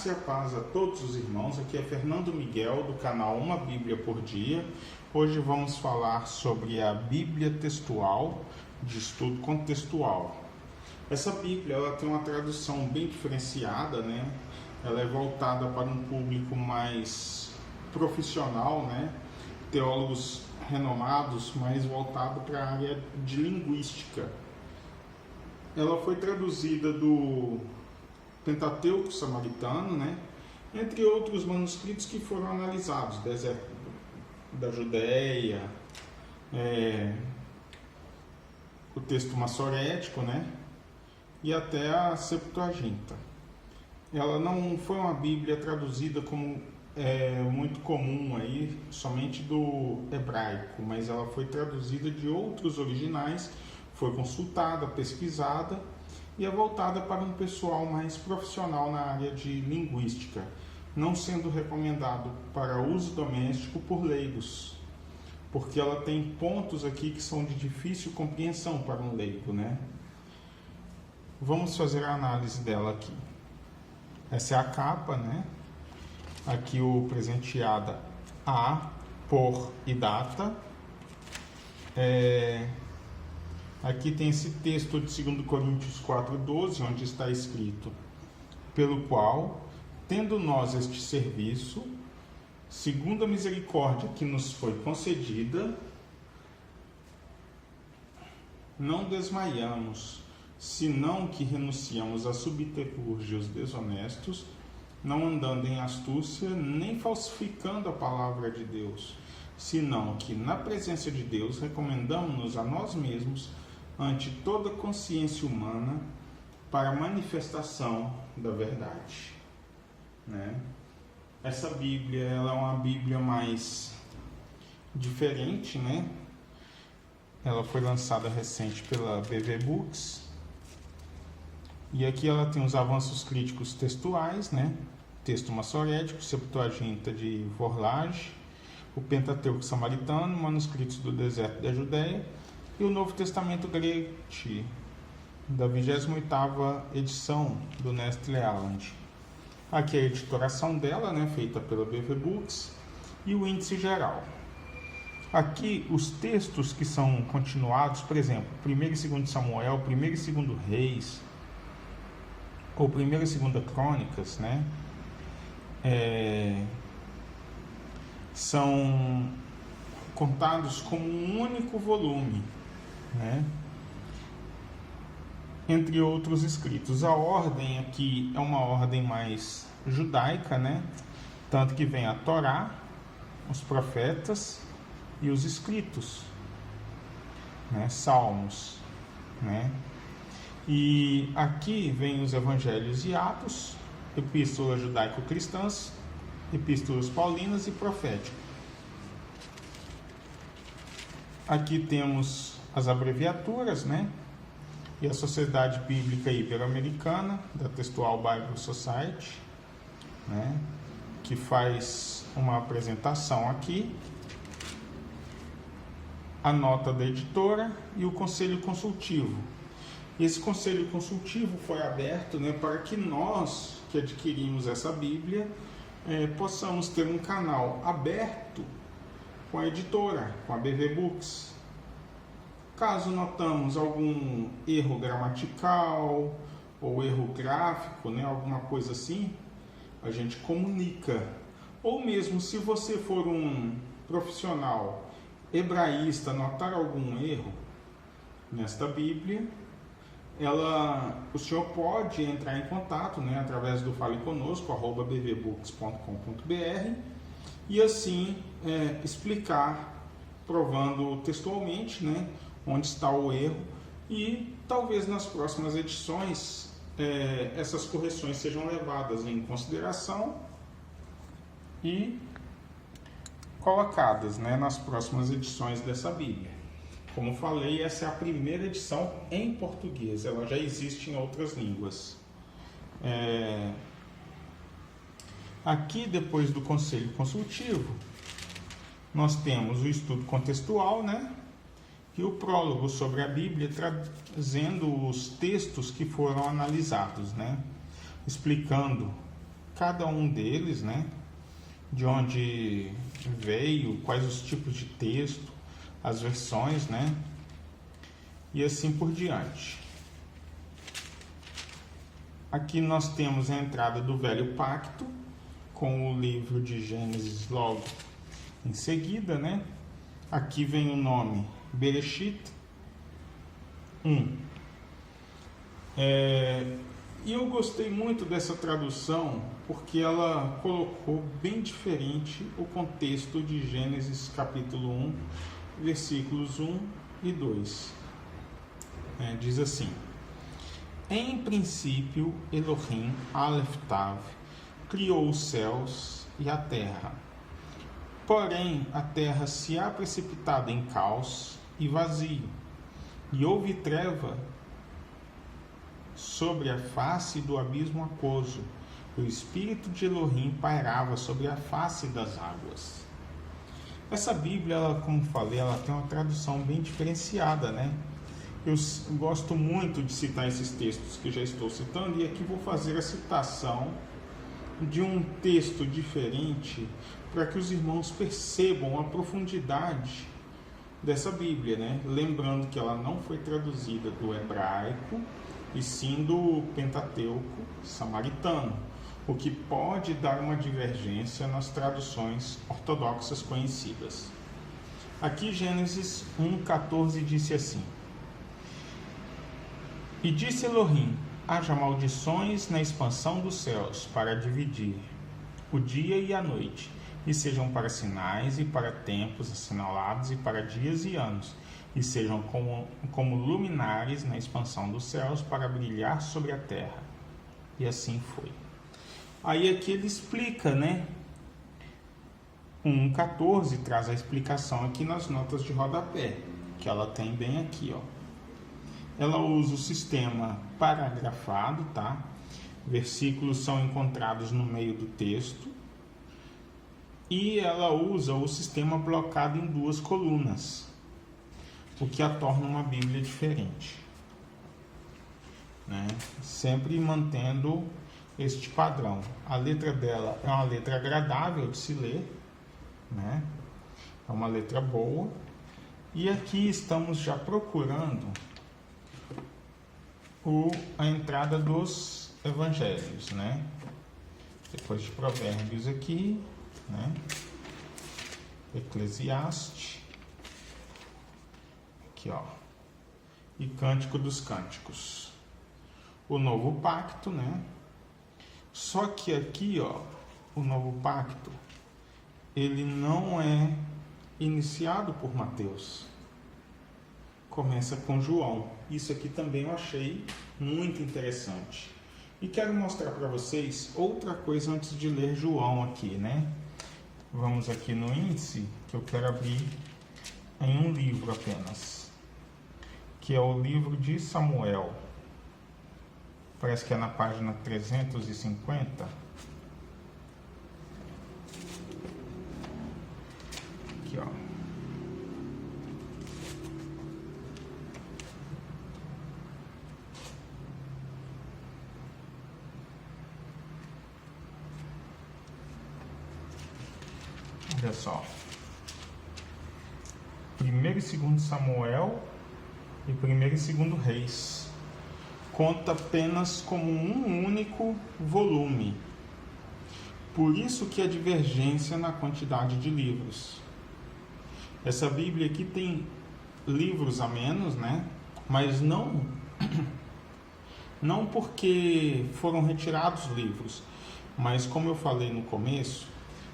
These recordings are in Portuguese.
graça e a paz a todos os irmãos. Aqui é Fernando Miguel, do canal Uma Bíblia por Dia. Hoje vamos falar sobre a Bíblia Textual, de estudo contextual. Essa Bíblia ela tem uma tradução bem diferenciada, né? Ela é voltada para um público mais profissional, né? Teólogos renomados, mais voltado para a área de linguística. Ela foi traduzida do Pentateuco Samaritano, né? Entre outros manuscritos que foram analisados, Deserto da Judéia, o texto massorético, né? E até a Septuaginta. Ela não foi uma Bíblia traduzida como muito comum aí, somente do hebraico, mas ela foi traduzida de outros originais, foi consultada, pesquisada e é voltada para um pessoal mais profissional na área de linguística, não sendo recomendado para uso doméstico por leigos, porque ela tem pontos aqui que são de difícil compreensão para um leigo, né? Vamos fazer a análise dela aqui. Essa é a capa, né? Aqui o presenteada a, por e data. Aqui tem esse texto de 2 Coríntios 4,12, onde está escrito: pelo qual, tendo nós este serviço, segundo a misericórdia que nos foi concedida, não desmaiamos, senão que renunciamos a subterfúgios desonestos, não andando em astúcia, nem falsificando a palavra de Deus, senão que na presença de Deus recomendamos-nos a nós mesmos ante toda consciência humana para a manifestação da verdade, né? Essa Bíblia ela é uma Bíblia mais diferente, né? Ela foi lançada recente pela BV Books. E aqui ela tem os avanços críticos textuais, né? Texto massorético, Septuaginta de Vorlage, o Pentateuco Samaritano, manuscritos do Deserto da Judéia e o Novo Testamento Grete, da 28ª edição do Nestle Aland. Aqui é a editoração dela, né? Feita pela BV Books, e o índice geral. Aqui os textos que são continuados, por exemplo, 1 e 2 Samuel, 1 e 2 Reis, ou 1 e 2 Crônicas, né? São contados como um único volume, né? Entre outros escritos. A ordem aqui é uma ordem mais judaica, né? Tanto que vem a Torá, os profetas e os escritos, né? Salmos, né? E aqui vem os evangelhos e atos, epístolas judaico-cristãs, epístolas paulinas e proféticas. Aqui temos as abreviaturas, né? E a Sociedade Bíblica Ibero-Americana, da Textual Bible Society, né? Que faz uma apresentação aqui, a nota da editora e o conselho consultivo. Esse conselho consultivo foi aberto, né, para que nós, que adquirimos essa Bíblia, possamos ter um canal aberto com a editora, com a BV Books. Caso notamos algum erro gramatical ou erro gráfico, né, alguma coisa assim, a gente comunica. Ou mesmo se você for um profissional hebraísta, notar algum erro nesta Bíblia, o senhor pode entrar em contato, né, através do Fale Conosco, @bvbooks.com.br, e assim explicar, provando textualmente, né, onde está o erro, e talvez nas próximas edições essas correções sejam levadas em consideração e colocadas, né, nas próximas edições dessa Bíblia. Como falei, essa é a primeira edição em português, ela já existe em outras línguas. Aqui, depois do conselho consultivo, nós temos o estudo contextual, né? E o prólogo sobre a Bíblia, trazendo os textos que foram analisados, né? Explicando cada um deles, né? De onde veio, quais os tipos de texto, as versões, né? E assim por diante. Aqui nós temos a entrada do Velho Pacto, com o livro de Gênesis logo em seguida, né? Aqui vem o nome Bereshit 1. E eu gostei muito dessa tradução porque ela colocou bem diferente o contexto de Gênesis capítulo 1, versículos 1 e 2. Diz assim: Em princípio, Elohim Aleph Tav criou os céus e a terra. Porém, a terra se há precipitado em caos e vazio, e houve treva sobre a face do abismo aquoso. O Espírito de Elohim pairava sobre a face das águas. Essa Bíblia, ela, como falei, ela tem uma tradução bem diferenciada, né? Eu gosto muito de citar esses textos que eu já estou citando, e aqui vou fazer a citação de um texto diferente para que os irmãos percebam a profundidade dessa Bíblia, né? Lembrando que ela não foi traduzida do hebraico, e sim do Pentateuco samaritano, o que pode dar uma divergência nas traduções ortodoxas conhecidas. Aqui Gênesis 1,14 disse assim: E disse Elohim: haja maldições na expansão dos céus para dividir o dia e a noite, e sejam para sinais e para tempos assinalados e para dias e anos, e sejam como luminares na expansão dos céus para brilhar sobre a terra. E assim foi. Aí aqui ele explica, né? 1,14 traz a explicação aqui nas notas de rodapé, que ela tem bem aqui, ó. Ela usa o sistema paragrafado, tá? Versículos são encontrados no meio do texto. E ela usa o sistema blocado em duas colunas, o que a torna uma Bíblia diferente, né? Sempre mantendo este padrão. A letra dela é uma letra agradável de se ler, né? É uma letra boa. E aqui estamos já procurando a entrada dos evangelhos, né? Depois de Provérbios aqui, né? Eclesiastes, aqui, ó, e Cântico dos Cânticos, o Novo Pacto, né? Só que aqui, ó, o Novo Pacto, ele não é iniciado por Mateus, começa com João. Isso aqui também eu achei muito interessante. E quero mostrar para vocês outra coisa antes de ler João aqui, né? Vamos aqui no índice, que eu quero abrir em um livro apenas, que é o livro de Samuel. Parece que é na página 350. Aqui, ó. Olha só. 1º e 2º Samuel e 1º e 2º Reis. Conta apenas como um único volume. Por isso que há divergência na quantidade de livros. Essa Bíblia aqui tem livros a menos, né? Mas não porque foram retirados livros, mas como eu falei no começo,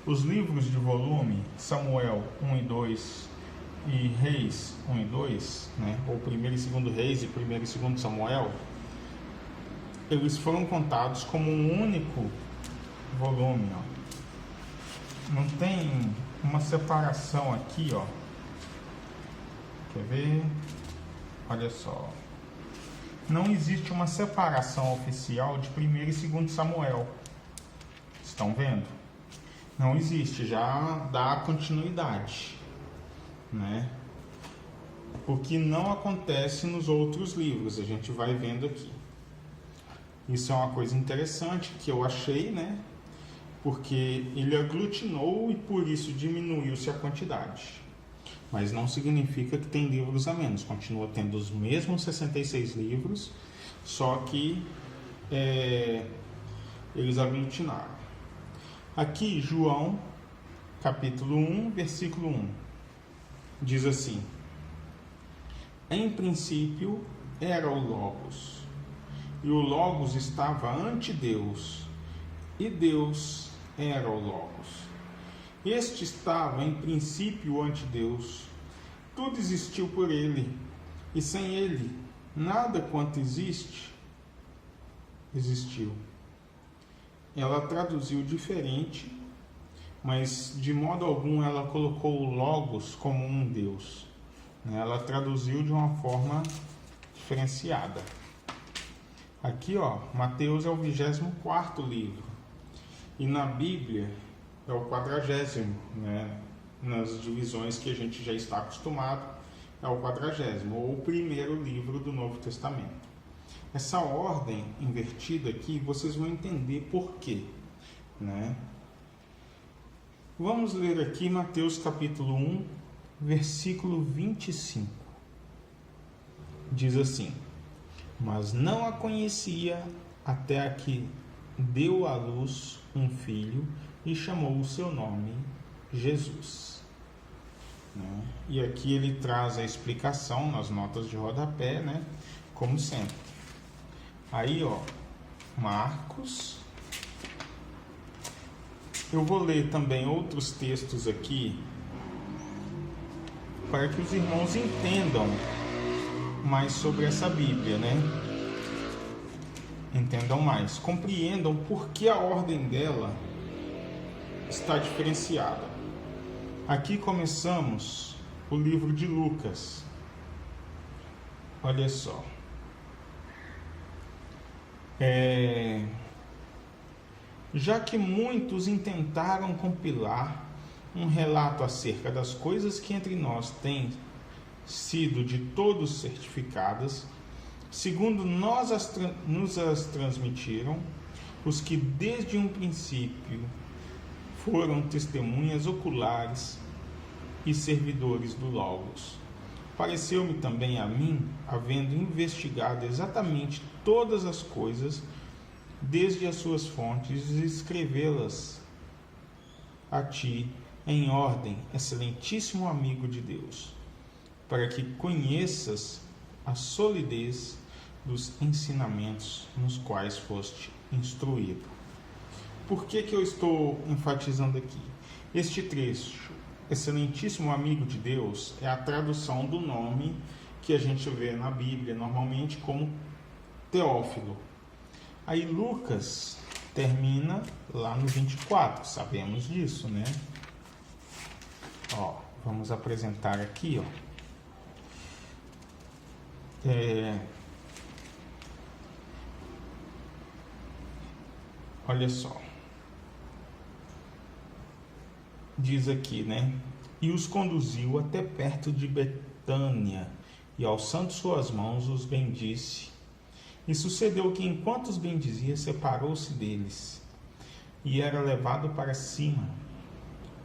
os livros de volume, Samuel 1 e 2 e Reis 1 e 2, né? Ou 1º e 2º Reis e 1º e 2º Samuel, eles foram contados como um único volume, ó. Não tem uma separação aqui, ó. Quer ver? Olha só. Não existe uma separação oficial de 1º e 2º Samuel. Estão vendo? Não existe, já dá continuidade, né? O que não acontece nos outros livros, a gente vai vendo aqui. Isso é uma coisa interessante que eu achei, né? porque ele aglutinou e por isso diminuiu-se a quantidade. Mas não significa que tem livros a menos, continua tendo os mesmos 66 livros, só que eles aglutinaram. Aqui, João, capítulo 1, versículo 1, diz assim: em princípio era o Logos, e o Logos estava ante Deus, e Deus era o Logos. Este estava em princípio ante Deus. Tudo existiu por ele, e sem ele, nada quanto existe, existiu. Ela traduziu diferente, mas de modo algum ela colocou o Logos como um Deus. Ela traduziu de uma forma diferenciada. Aqui, Mateus é o 24º livro. E na Bíblia é o 40º, nas divisões que a gente já está acostumado, é o 40º, ou o primeiro livro do Novo Testamento. Essa ordem invertida aqui, vocês vão entender por quê, Vamos ler aqui Mateus capítulo 1, versículo 25. Diz assim: mas não a conhecia até que deu à luz um filho e chamou o seu nome Jesus. E aqui ele traz a explicação nas notas de rodapé, como sempre. Aí, Marcos. Eu vou ler também outros textos aqui para que os irmãos entendam mais sobre essa Bíblia, Entendam mais, compreendam por que a ordem dela está diferenciada. Aqui começamos o livro de Lucas. Olha só. Já que muitos intentaram compilar um relato acerca das coisas que entre nós têm sido de todos certificadas, segundo nos as transmitiram, os que desde um princípio foram testemunhas oculares e servidores do Logos. Pareceu-me também a mim, havendo investigado exatamente todas as coisas, desde as suas fontes, escrevê-las a ti em ordem, excelentíssimo amigo de Deus, para que conheças a solidez dos ensinamentos nos quais foste instruído. Por que eu estou enfatizando aqui? Este trecho, excelentíssimo amigo de Deus, é a tradução do nome que a gente vê na Bíblia normalmente como Teófilo. Aí Lucas termina lá no 24, sabemos disso, Vamos apresentar aqui, olha só. Diz aqui, e os conduziu até perto de Betânia, e alçando suas mãos os bendisse. E sucedeu que, enquanto os bendizia, separou-se deles, e era levado para cima,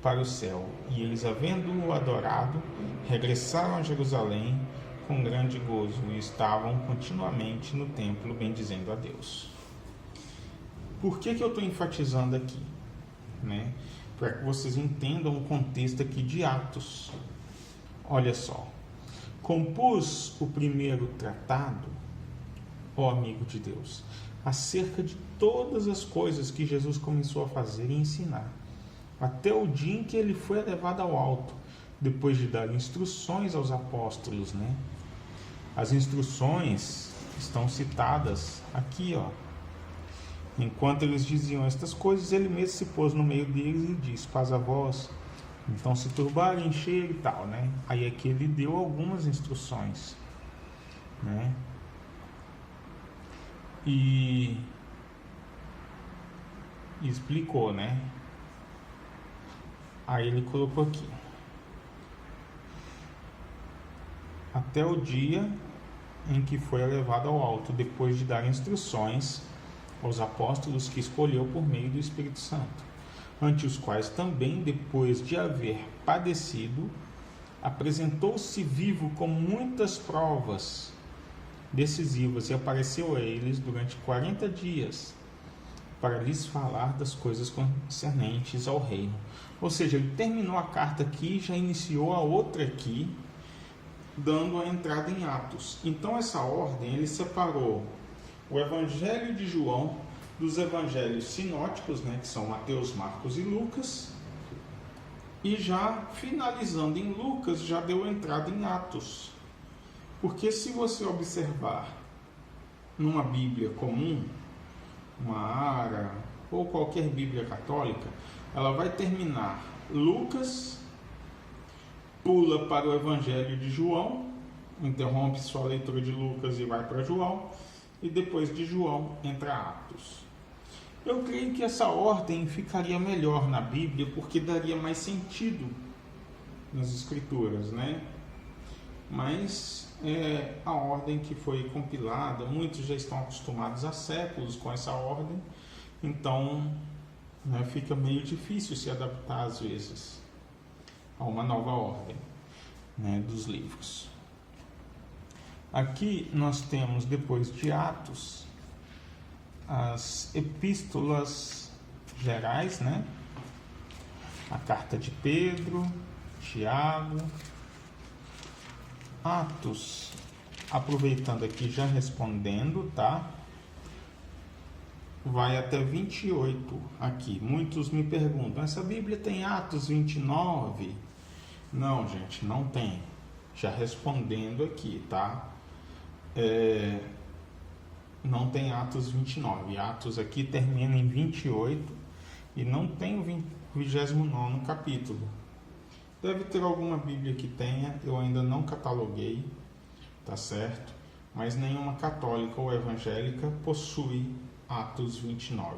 para o céu. E eles, havendo-o adorado, regressaram a Jerusalém com grande gozo, e estavam continuamente no templo bendizendo a Deus. Por que eu estou enfatizando aqui? Para que vocês entendam o contexto aqui de Atos. Olha só. Compus o primeiro tratado, ó amigo de Deus, acerca de todas as coisas que Jesus começou a fazer e ensinar, até o dia em que ele foi elevado ao alto, depois de dar instruções aos apóstolos, As instruções estão citadas aqui, Enquanto eles diziam estas coisas, ele mesmo se pôs no meio deles e disse: paz a vós. Então se turbaram, encheram e tal, Aí aqui ele deu algumas instruções, E explicou, Aí ele colocou aqui: até o dia em que foi elevado ao alto, depois de dar instruções aos apóstolos que escolheu por meio do Espírito Santo. ante os quais também, depois de haver padecido, apresentou-se vivo com muitas provas decisivas e apareceu a eles durante 40 dias para lhes falar das coisas concernentes ao reino. Ou seja, ele terminou a carta aqui e já iniciou a outra aqui, dando a entrada em Atos. Então essa ordem, ele separou o Evangelho de João dos evangelhos sinóticos, né, que são Mateus, Marcos e Lucas, e já finalizando em Lucas, já deu entrada em Atos. Porque se você observar numa Bíblia comum, uma ARA ou qualquer Bíblia católica, ela vai terminar Lucas, pula para o Evangelho de João, interrompe sua leitura de Lucas e vai para João, e depois de João entra Atos. Eu creio que essa ordem ficaria melhor na Bíblia, porque daria mais sentido nas Escrituras, né? Mas é a ordem que foi compilada, muitos já estão acostumados há séculos com essa ordem, então fica meio difícil se adaptar às vezes a uma nova ordem, né, dos livros. Aqui nós temos, depois de Atos, as epístolas gerais, né? A carta de Pedro, Tiago, Atos, aproveitando aqui, já respondendo, tá? Vai até 28 aqui. Muitos me perguntam, essa Bíblia tem Atos 29? Não, gente, não tem. Já respondendo aqui, tá? Não tem Atos 29. Atos aqui termina em 28 e não tem o 29º capítulo. Deve ter alguma Bíblia que tenha, eu ainda não cataloguei, tá certo? Mas nenhuma católica ou evangélica possui Atos 29.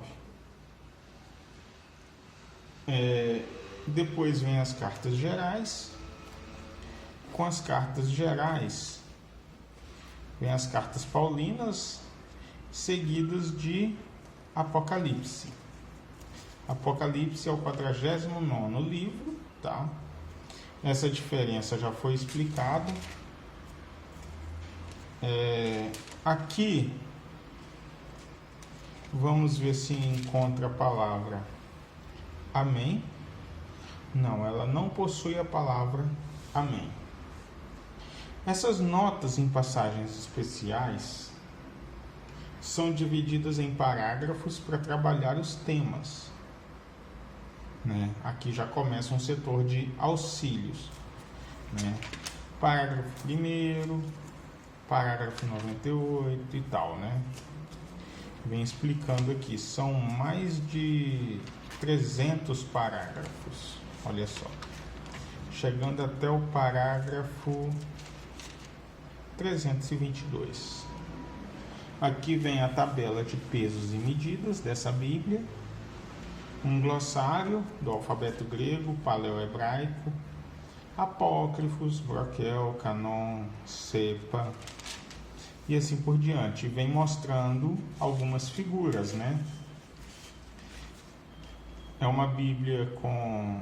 Depois vem as cartas gerais. Com as cartas gerais, vem as cartas paulinas, seguidas de Apocalipse. Apocalipse é o 49º livro, tá? Essa diferença já foi explicada. Aqui, vamos ver se encontra a palavra amém. Não, ela não possui a palavra amém. Essas notas em passagens especiais são divididas em parágrafos para trabalhar os temas, né? Aqui já começa um setor de auxílios, né? Parágrafo 1º, parágrafo 98 e tal, né? Vem explicando aqui, são mais de 300 parágrafos, olha só, chegando até o parágrafo 322. Aqui vem a tabela de pesos e medidas dessa Bíblia, um glossário do alfabeto grego, paleo-hebraico, apócrifos, broquel, canon, cepa e assim por diante. Vem mostrando algumas figuras, né? É uma Bíblia com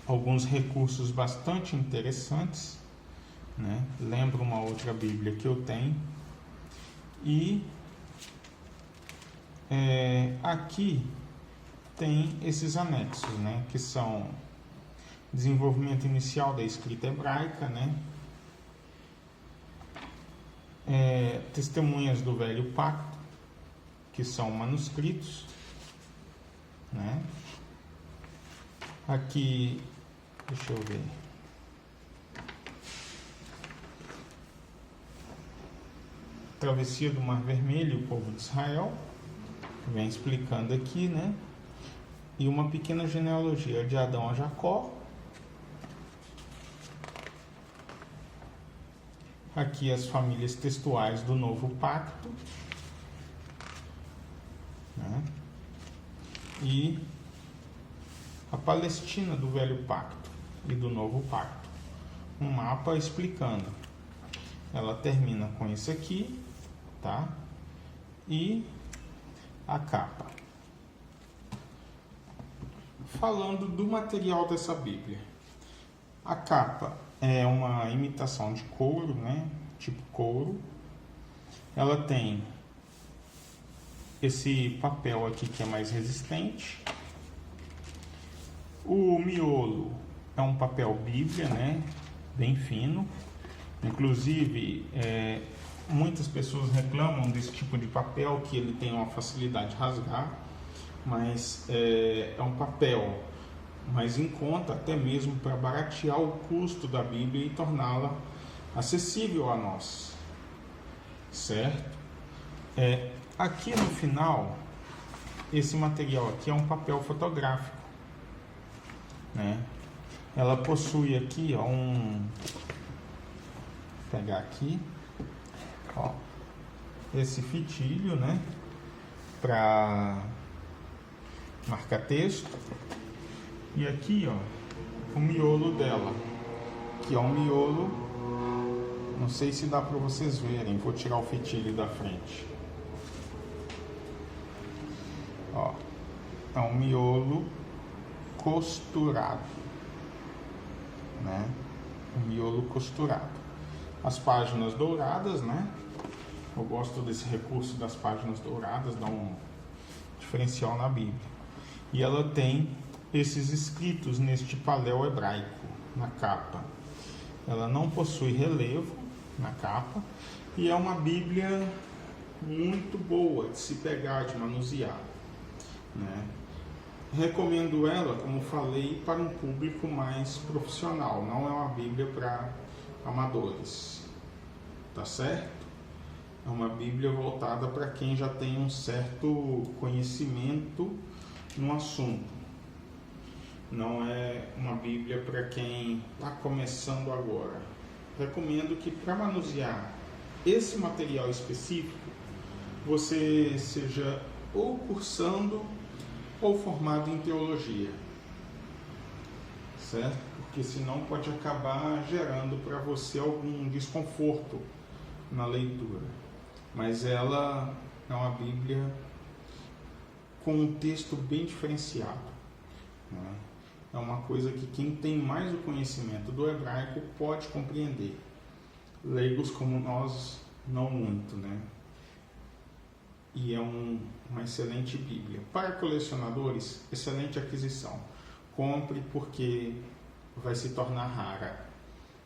alguns recursos bastante interessantes, né? Lembro uma outra Bíblia que eu tenho. E aqui tem esses anexos, né? Que são desenvolvimento inicial da escrita hebraica, né? Testemunhas do Velho Pacto, que são manuscritos, né? Aqui, deixa eu ver. Travessia do Mar Vermelho, o povo de Israel, vem explicando aqui, né? E uma pequena genealogia de Adão a Jacó. Aqui as famílias textuais do Novo Pacto, né? E a Palestina do Velho Pacto e do Novo Pacto. Um mapa explicando. Ela termina com isso aqui, tá? E a capa. falando do material dessa Bíblia. A capa é uma imitação de couro, né? Tipo couro. Ela tem esse papel aqui que é mais resistente. O miolo é um papel Bíblia, né? Bem fino. Inclusive, muitas pessoas reclamam desse tipo de papel, que ele tem uma facilidade de rasgar, mas é um papel mais em conta, até mesmo para baratear o custo da Bíblia e torná-la acessível a nós, certo? Aqui no final, esse material aqui é um papel fotográfico, né? Ela possui aqui, ó, vou pegar aqui, ó, esse fitilho, né, para marcar texto, e aqui, ó, o miolo dela, que é um miolo, não sei se dá para vocês verem, vou tirar o fitilho da frente, ó, é um miolo costurado, né, um miolo costurado. As páginas douradas, né? Eu gosto desse recurso das páginas douradas, dá um diferencial na Bíblia. E ela tem esses escritos neste paléu hebraico na capa. Ela não possui relevo na capa e é uma Bíblia muito boa de se pegar, de manusear, né? Recomendo ela, como falei, para um público mais profissional. Não é uma Bíblia para amadores, tá certo? É uma Bíblia voltada para quem já tem um certo conhecimento no assunto. Não é uma Bíblia para quem está começando agora. Recomendo que, para manusear esse material específico, você seja ou cursando ou formado em teologia, certo? Porque senão pode acabar gerando para você algum desconforto na leitura. Mas ela é uma Bíblia com um texto bem diferenciado, né? É uma coisa que quem tem mais o conhecimento do hebraico pode compreender. Leigos como nós, não muito, né? E é uma excelente Bíblia. Para colecionadores, excelente aquisição. Compre porque vai se tornar rara.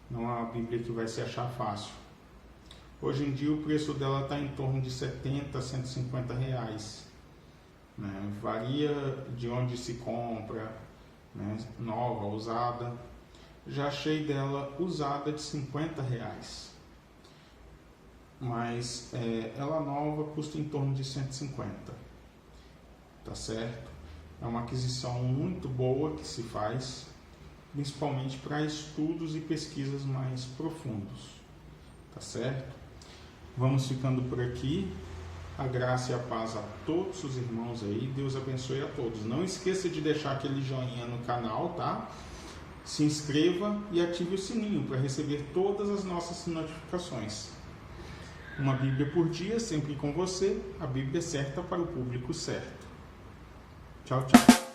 Não é uma Bíblia que vai se achar fácil. Hoje em dia o preço dela está em torno de 70 a 150 reais. Né? Varia de onde se compra, né? Nova, usada. Já achei dela usada de 50 reais. Mas ela nova custa em torno de 150. Tá certo? É uma aquisição muito boa que se faz, principalmente para estudos e pesquisas mais profundos. Tá certo? Vamos ficando por aqui. A graça e a paz a todos os irmãos aí. Deus abençoe a todos. Não esqueça de deixar aquele joinha no canal, tá? Se inscreva e ative o sininho para receber todas as nossas notificações. Uma Bíblia por dia, sempre com você. A Bíblia certa para o público certo. Tchau, tchau.